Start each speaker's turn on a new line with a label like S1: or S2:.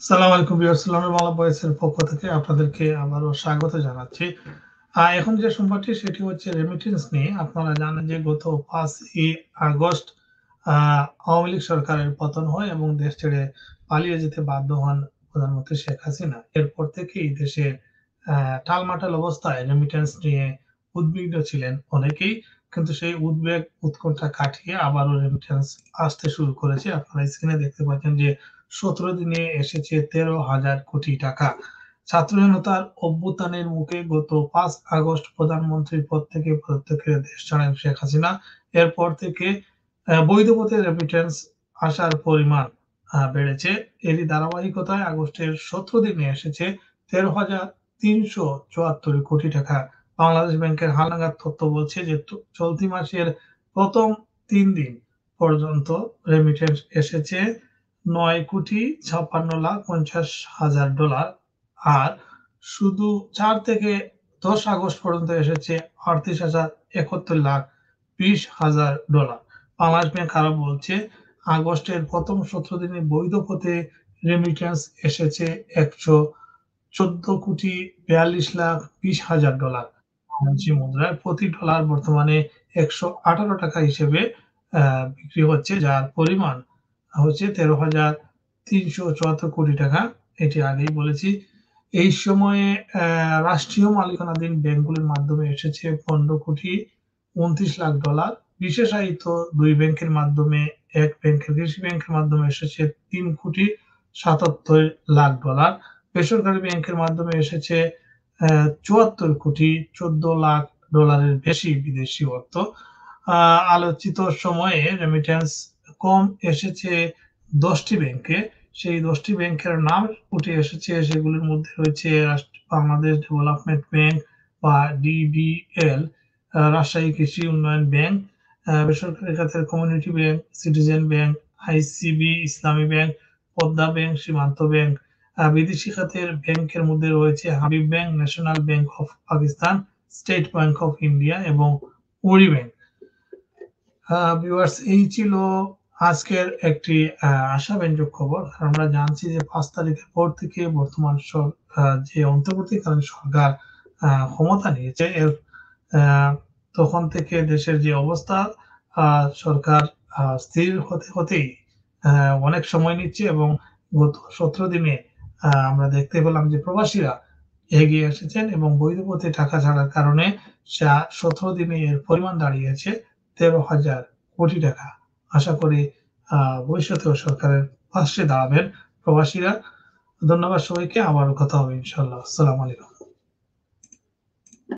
S1: আসসালামু আলাইকুম ভিউয়ার্স, সালামের বাংলা ভয়েসের পক্ষ থেকে আপনাদেরকে আবারও স্বাগত জানাচ্ছি। এখন যে সংবাদটি সেটি হচ্ছে রেমিটেন্স নিয়ে। আপনারা জানেন যে গত ৫ই আগস্ট আ আওয়ামী লীগ সরকারের পতন হয় এবং দেশ ছেড়ে পালিয়ে যেতে বাধ্য হন প্রধানমন্ত্রী শেখ হাসিনা। এরপর থেকেই দেশে আ টালমাটাল অবস্থায় রেমিটেন্স নিয়ে উদ্বিগ্ন ছিলেন অনেকেই। কিন্তু সেই উদ্বেগ উৎকণ্ঠা কাটিয়ে আবারও রেমিটেন্স আসতে শুরু করেছে। আপনারা স্ক্রিনে দেখতে পাচ্ছেন যে ১৭ দিনে এসেছে ১৩,০০০ কোটি টাকা। ছাত্র জনতার অভ্যুত্থানের মুখে গত ৫ আগস্ট প্রধানমন্ত্রীর পদ থেকে পদত্যাগের দেশ ছাড়েন শেখ হাসিনা। এরপর থেকে বৈধ পথে রেমিটেন্স আসার পরিমাণ বেড়েছে। এরই ধারাবাহিকতায় আগস্টের ১৭ দিনে এসেছে ১৩,৩৭৪ কোটি টাকা। বাংলাদেশ ব্যাংকের হালনাগাদ তথ্য বলছে যে চলতি মাসের ১ম ৩ দিন পর্যন্ত রেমিটেন্স এসেছে $৯,৫৬,৫০,০০০ আর শুধু ৪ থেকে ১০ আগস্ট পর্যন্ত এসেছে $৩৮,৭১,২০,০০০। বাংলাদেশ ব্যাংক আরো বলছে, আগস্টের প্রথম ১৭ দিনে বৈধ পথে রেমিটেন্স এসেছে $১১,৪২,৪২,০০০। বাংলাদেশি মুদ্রায় প্রতি ডলার বর্তমানে ৳১১৮ হিসেবে আ বিক্রি হচ্ছে, যার পরিমাণ হচ্ছে ১৩,৩৭৪ কোটি টাকা। এটি আগেই বলেছি। এই সময়ে রাষ্ট্রীয় মালিকানাধীন ব্যাংকগুলোর মাধ্যমে এসেছে $১৫,২৯,০০,০০০। বিশেষায়িত ২ ব্যাংকের মাধ্যমে, ১ ব্যাংকের কৃষি ব্যাংকের মাধ্যমে এসেছে $৩,৭৭,০০,০০০। বেসরকারি ব্যাংকের মাধ্যমে এসেছে $৭৪,১৪,০০,০০০ বেশি বিদেশি অর্থ। আ আলোচিত সময়ে রেমিটেন্স কম এসেছে ১০ টি ব্যাংকে। সেই ১০ টি ব্যাংকের নাম উঠে এসেছে। সেগুলোর মধ্যে রয়েছে বাংলাদেশ ডেভেলপমেন্ট ব্যাংক বা ডিবিএল, রাজশাহী কৃষি উন্নয়ন ব্যাংক, বেসরকারি খাতের community bank, citizen bank, ICB ইসলামী ব্যাংক, পদ্মা ব্যাংক, সীমান্ত ব্যাংক। বিদেশি খাতের ব্যাংকের মধ্যে রয়েছে Habib bank, national bank of Pakistan, state bank of India এবং ওরি ব্যাংক। ভিউয়ার্স, এই ছিল আজকের একটি আশাব্যঞ্জক খবর। আমরা জানছি যে ৫ তারিখের পর থেকে বর্তমান যে অন্তর্বর্তীকালীন সরকার ক্ষমতা নিয়েছে, এর আ তখন থেকে দেশের যে অবস্থা, আ সরকার স্থির হতেই অনেক সময় নিচ্ছে এবং গত ১৭ দিনে আমরা দেখতে পেলাম যে প্রবাসীরা এগিয়ে এসেছেন এবং বৈধ পথে টাকা ছাড়ার কারণে ১৭ দিনে এর পরিমাণ দাঁড়িয়েছে ১৩,০০০ কোটি টাকা। আশা করি আ ভবিষ্যতেও সরকারের পাশে দাঁড়াবেন প্রবাসীরা। ধন্যবাদ সবাইকে। আবারও কথা হবে ইনশাআল্লাহ। আসসালামু আলাইকুম।